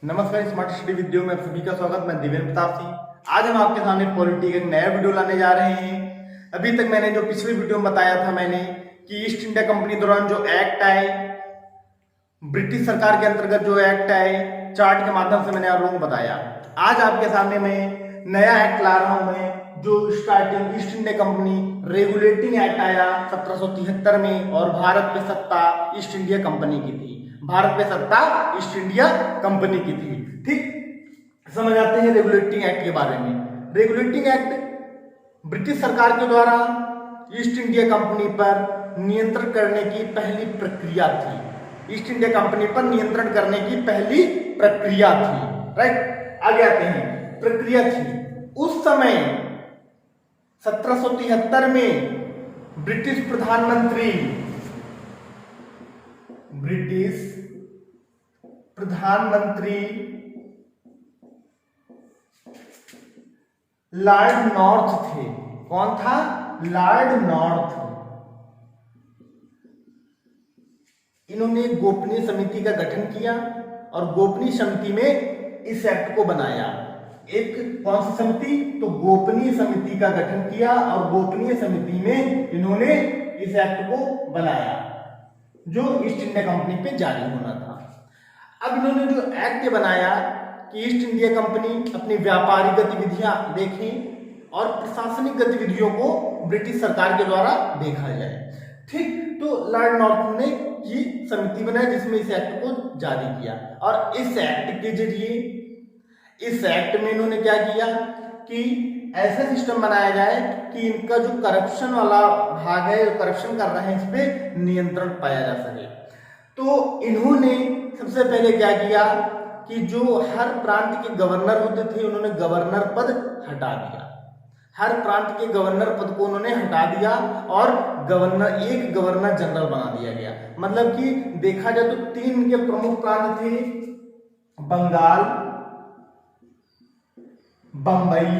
नमस्कार, smart study video में आप सभी का स्वागत। मैं दिव्यन प्रताप सिंह। आज हम आपके सामने पॉलिटी का एक नया वीडियो लाने जा रहे हैं। अभी तक मैंने जो पिछले वीडियो में बताया था मैंने कि ईस्ट इंडिया कंपनी दौरान जो एक्ट आए, ब्रिटिश सरकार के अंतर्गत जो एक्ट आए, चार्ट के माध्यम से मैंने आप लोगों को बताया। आज आपके सामने मैं नया एक्ट ला रहा हूं मैं, जो starting east India company regulating act आया 1773 में, और भारत पे सत्ता ईस्ट इंडिया कंपनी की थी। भारत पे सत्ता ईस्ट इंडिया कंपनी की थी। ठीक, समझ आते हैं रेगुलेटिंग एक्ट के बारे में। रेगुलेटिंग एक्ट ब्रिटिश सरकार के द्वारा ईस्ट इंडिया कंपनी पर नियंत्रण करने की पहली प्रक्रिया थी। ईस्ट इंडिया कंपनी पर नियंत्रण करने की पहली प्रक्रिया थी। राइट, आगे आते हैं। प्रक्रिया थी उस समय 1773 में ब्रिटिश प्रधानमंत्री लॉर्ड नॉर्थ थे। कौन था? Lord north. इन्होंने गोपनीय समिति का गठन किया और गोपनीय समिति में इस एक्ट को बनाया। एक कौन सी समिति? तो गोपनीय समिति का गठन किया और गोपनीय समिति में इन्होंने इस एक्ट को बनाया जो ईस्ट इंडिया कंपनी पे जारी होना था। अब इन्होंने जो एक्ट बनाया कि ईस्ट इंडिया कंपनी अपनी व्यापारिक गतिविधियां देखें और प्रशासनिक गतिविधियों को ब्रिटिश सरकार के द्वारा देखा जाए। ठीक, तो लॉर्ड नॉर्थ ने ये समिति बनाई जिसमें इस एक्ट को जारी किया। और इस एक्ट के जरिए, इस एक्ट में इन्होंने क्या किया कि ऐसा सिस्टम बनाया जाए कि इनका जो करप्शन वाला भाग है, जो करप्शन कर रहे हैं, इस पे नियंत्रण पाया जा सके। तो इन्होंने सबसे पहले क्या किया कि जो हर प्रांत के गवर्नर होते थे, उन्होंने गवर्नर पद हटा दिया। हर प्रांत के गवर्नर पद को उन्होंने हटा दिया और एक गवर्नर जनरल बना दिया गया। मतलब कि देखा जाए तो तीन के प्रमुख प्रांत थे, बंगाल, बंबई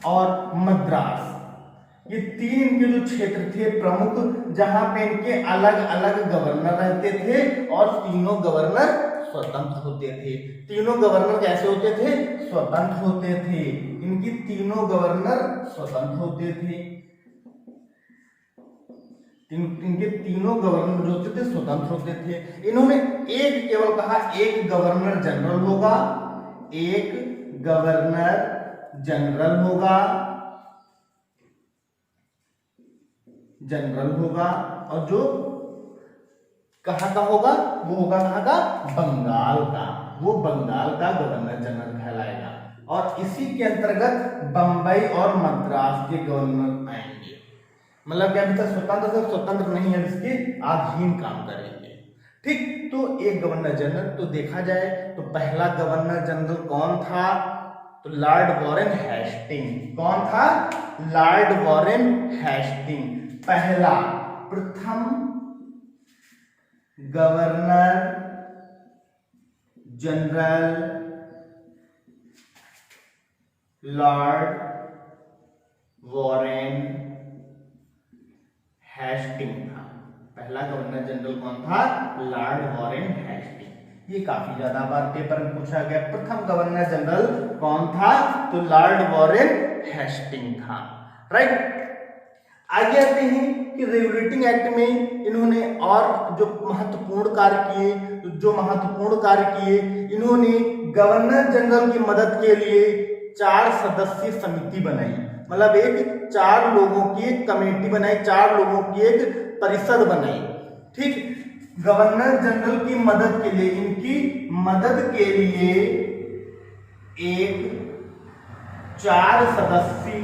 और मद्रास। ये तीन इनके जो क्षेत्र थे प्रमुख, जहां पे इनके अलग अलग गवर्नर रहते थे और तीनों गवर्नर स्वतंत्र होते थे। तीनों गवर्नर कैसे होते थे? स्वतंत्र होते थे। इनकी तीनों गवर्नर स्वतंत्र होते थे। इनके तीनों गवर्नर जो होते थे स्वतंत्र होते थे। इन्होंने एक केवल कहा एक गवर्नर जनरल होगा, एक गवर्नर जनरल होगा और जो कहाँ का होगा? वो होगा कहाँ का? बंगाल का। वो बंगाल का गवर्नर जनरल कहलाएगा। और इसी के अंतर्गत बंबई और मद्रास के गवर्नर आएंगे। मतलब क्या? अभी तक स्वतंत्र नहीं है, इसके अधीन काम करेंगे। ठीक, तो एक गवर्नर जनरल। तो देखा जाए तो पहला गवर्नर जनरल कौन था? तो लॉर्ड वॉरेन हेस्टिंग। कौन था? लॉर्ड वॉरेन हेस्टिंग पहला, प्रथम governor general Lord Warren Hasting था। पहला गवर्नर जनरल कौन था? Lord Warren Hasting. ये काफी ज्यादा बार पेपर में पूछा गया। प्रथम गवर्नर जनरल कौन था? तो लॉर्ड वॉरेन हेस्टिंग था। राइट, आगे आते हैं कि रेगुलेटिंग एक्ट में इन्होंने और जो महत्वपूर्ण कार्य किए, इन्होंने गवर्नर जनरल की मदद के लिए 4 सदस्यीय समिति बनाई। मतलब एक 4 लोगों की एक कमेटी बनाई, 4 लोगों की एक परिषद बनाई। ठीक, गवर्नर जनरल की मदद के लिए, इनकी मदद के लिए एक 4 सदस्यीय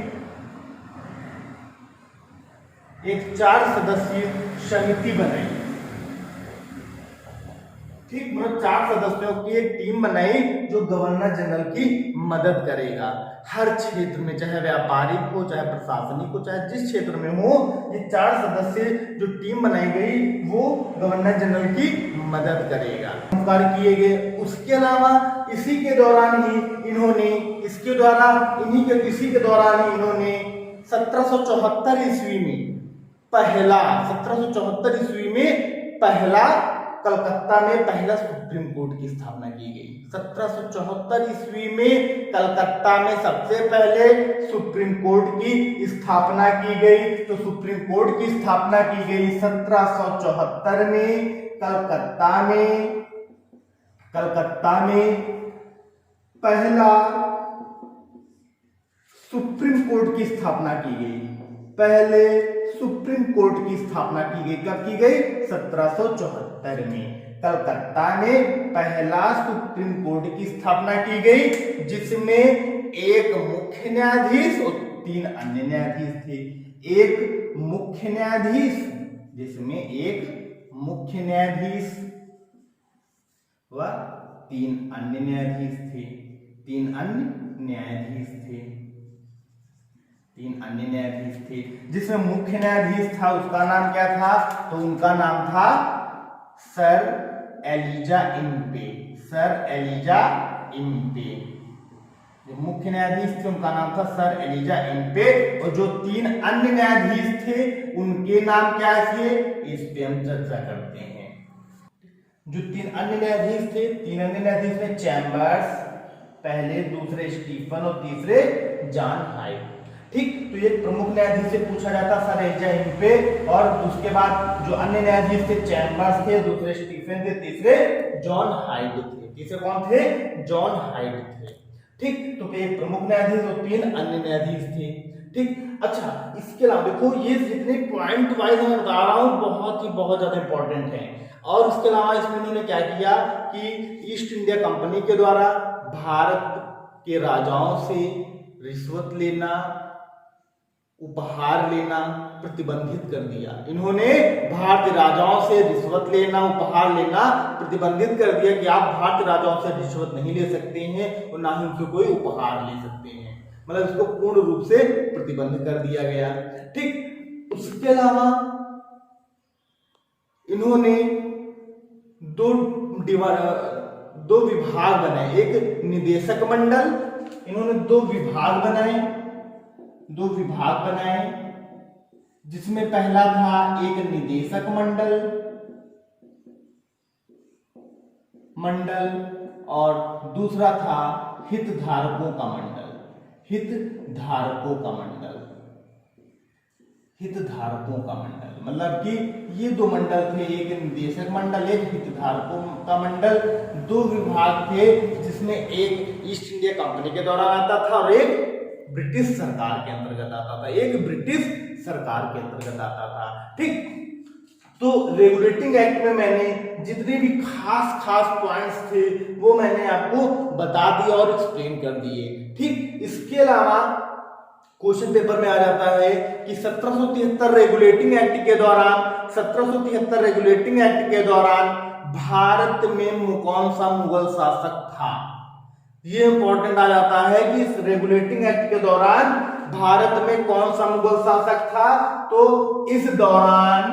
समिति बनाई। ठीक, मतलब 4 सदस्यों की एक टीम बनाई जो गवर्नर जनरल की मदद करेगा हर क्षेत्र में, चाहे व्यापारिक हो, चाहे प्रशासनिक हो, चाहे जिस क्षेत्र में हो। ये 4 सदस्य जो टीम बनाई गई वो गवर्नर जनरल की मदद करेगा, कार्य किए गए। उसके अलावा इसी के दौरान ही इन्होंने 1774 ईस्वी में पहला कलकत्ता में पहला सुप्रीम कोर्ट की स्थापना की गई। 1774 ईस्वी में कलकत्ता में सबसे पहले सुप्रीम कोर्ट की स्थापना की गई। तो सुप्रीम कोर्ट की स्थापना की गई 1774 में कलकत्ता में पहला सुप्रीम कोर्ट की स्थापना की गई। पहले सुप्रीम कोर्ट की स्थापना की गई, कब की गई? 1774 में कलकत्ता में पहला सुप्रीम कोर्ट की स्थापना की गई, जिसमें एक मुख्य न्यायाधीश और 3 अन्य न्यायाधीश थे। एक मुख्य न्यायाधीश, जिसमें एक मुख्य न्यायाधीश व 3 अन्य न्यायाधीश थे। 3 अन्य न्यायाधीश थे, जिसमें मुख्य न्यायाधीश था, उसका नाम क्या था? तो उनका नाम था सर एलिजा इम्पे। जो मुख्य न्यायाधीश थे उनका नाम था सर एलिजा इम्पे, और जो 3 अन्य न्यायाधीश थे उनके नाम क्या थे, इस पे हम चर्चा करते हैं। जो 3 अन्य न्यायाधीश थे, 3 अन्य न्यायाधीश में चैम्बर्स, पहले, दूसरे स्टीफन और तीसरे जॉन हाइड। ठीक, तो ये प्रमुख न्यायाधीश से पूछा जाता सर एलिजा इम्पे, और उसके बाद जो अन्य न्यायाधीश थे चैम्बर्स थे, दूसरे स्टीफन थे, तीसरे जॉन हाइड थे। तीसरे कौन थे? जॉन हाइड थे। ठीक, तो एक प्रमुख न्यायाधीश और 3 अन्य न्यायाधीश थे। ठीक, अच्छा, इसके अलावा देखो ये जितने पॉइंट वाइज मैं बता रहा हूँ बहुत ज्यादा इंपॉर्टेंट है। और इसके अलावा इसमें उन्होंने क्या किया कि ईस्ट इंडिया कंपनी के द्वारा भारत के राजाओं से रिश्वत लेना, उपहार लेना प्रतिबंधित कर दिया। इन्होंने भारतीय राजाओं से रिश्वत लेना, उपहार लेना प्रतिबंधित कर दिया कि आप भारतीय राजाओं से रिश्वत नहीं ले सकते हैं और ना ही उनसे कोई उपहार ले सकते हैं। मतलब इसको पूर्ण रूप से प्रतिबंध कर दिया गया। ठीक, उसके अलावा इन्होंने दो विभाग बनाए, एक निदेशक मंडल। इन्होंने 2 विभाग बनाए, जिसमें पहला था एक निदेशक मंडल और दूसरा था हितधारकों का मंडल। मतलब कि ये 2 मंडल थे, एक निदेशक मंडल, एक हितधारकों का मंडल। 2 विभाग थे, जिसमें एक ईस्ट इंडिया कंपनी के दौरान आता था और एक ब्रिटिश सरकार के अंतर्गत आता था। ठीक, तो रेगुलेटिंग एक्ट में मैंने जितने भी खास पॉइंट्स थे वो मैंने आपको बता दिया और एक्सप्लेन कर दिए। ठीक, इसके अलावा क्वेश्चन पेपर में आ जाता है कि 1773 रेगुलेटिंग एक्ट के दौरान भारत में कौन सा मुगल शासक था। ये इंपॉर्टेंट आ जाता है कि इस रेगुलेटिंग एक्ट के दौरान भारत में कौन सा मुगल शासक था। तो इस दौरान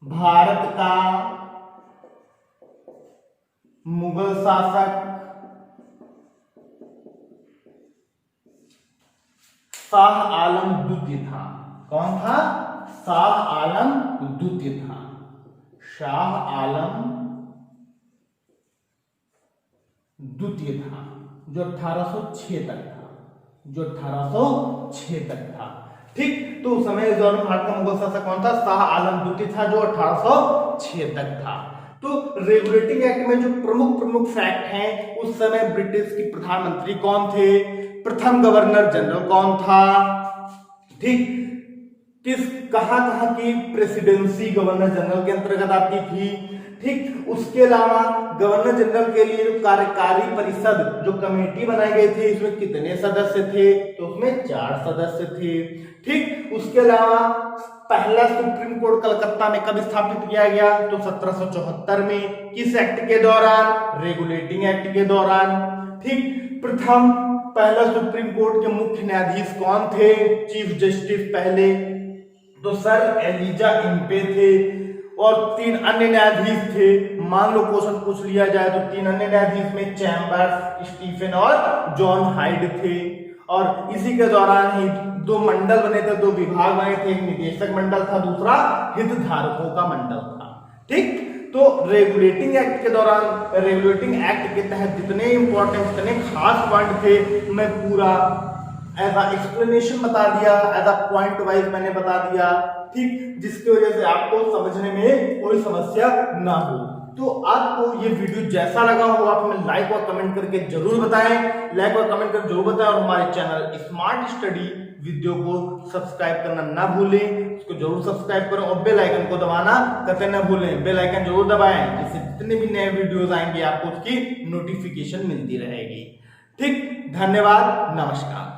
भारत का मुगल शासक शाह आलम द्वितीय था। कौन था? शाह आलम द्वितीय था। जो 1806 तक था। ठीक, तो उस समय इस दौरान भारत का मुगल शासक कौन था? शाह आलम द्वितीय था, जो 1806 तक था। तो रेगुलेटिंग एक्ट में जो प्रमुख फैक्ट हैं, उस समय ब्रिटिश की प्रधानमंत्री कौन थे, प्रथम गवर्नर जनरल कौन था। ठीक, कहां की प्रेसिडेंसी गवर्नर जनरल के अंतर्गत आती थी। ठीक, उसके अलावा गवर्नर जनरल के लिए जो कार्यकारी परिषद जो कमेटी बनाई गई थी, इसमें कितने सदस्य थे? तो उसमें 4 सदस्य थे। ठीक, उसके अलावा पहला सुप्रीम कोर्ट कलकत्ता में कब स्थापित किया गया? तो 1774 में। किस एक्ट के दौरान? रेगुलेटिंग एक्ट के दौरान। ठीक, पहला सुप्रीम कोर्ट के मुख्य न्यायाधीश कौन थे? चीफ जस्टिस पहले तो सर एलिजा इम्पे थे, और 3 अन्य न्यायाधीश थे। मान लो क्वेश्चन पूछ लिया जाए तो 3 अन्य न्यायाधीश में चैम्बर्स, स्टीफन और जॉन हाइड थे। और इसी के दौरान ही दो मंडल बने थे, दो विभाग बने थे, एक निदेशक मंडल था, दूसरा हितधारकों का मंडल था। ठीक, तो रेगुलेटिंग एक्ट के दौरान, रेगुलेटिंग एक्ट के तहत जितने इंपॉर्टेंट, जितने खास पॉइंट थे, मैं पूरा एज अ एक्सप्लेनेशन बता दिया, एज अ पॉइंट वाइज मैंने बता दिया। ठीक, जिसकी वजह से आपको समझने में कोई समस्या ना हो। तो आपको ये वीडियो जैसा लगा हो आप हमें लाइक और कमेंट करके जरूर बताएं, लाइक और कमेंट करके जरूर बताएं, और हमारे चैनल स्मार्ट स्टडी वीडियो को सब्सक्राइब करना ना भूलें, उसको जरूर सब्सक्राइब करें और बेल आइकन को दबाना कतई ना भूलें। बेल आइकन जरूर दबाएं, जिससे जितने भी नए वीडियोस आएंगे आपको उसकी नोटिफिकेशन मिलती रहेगी। ठीक, धन्यवाद, नमस्कार।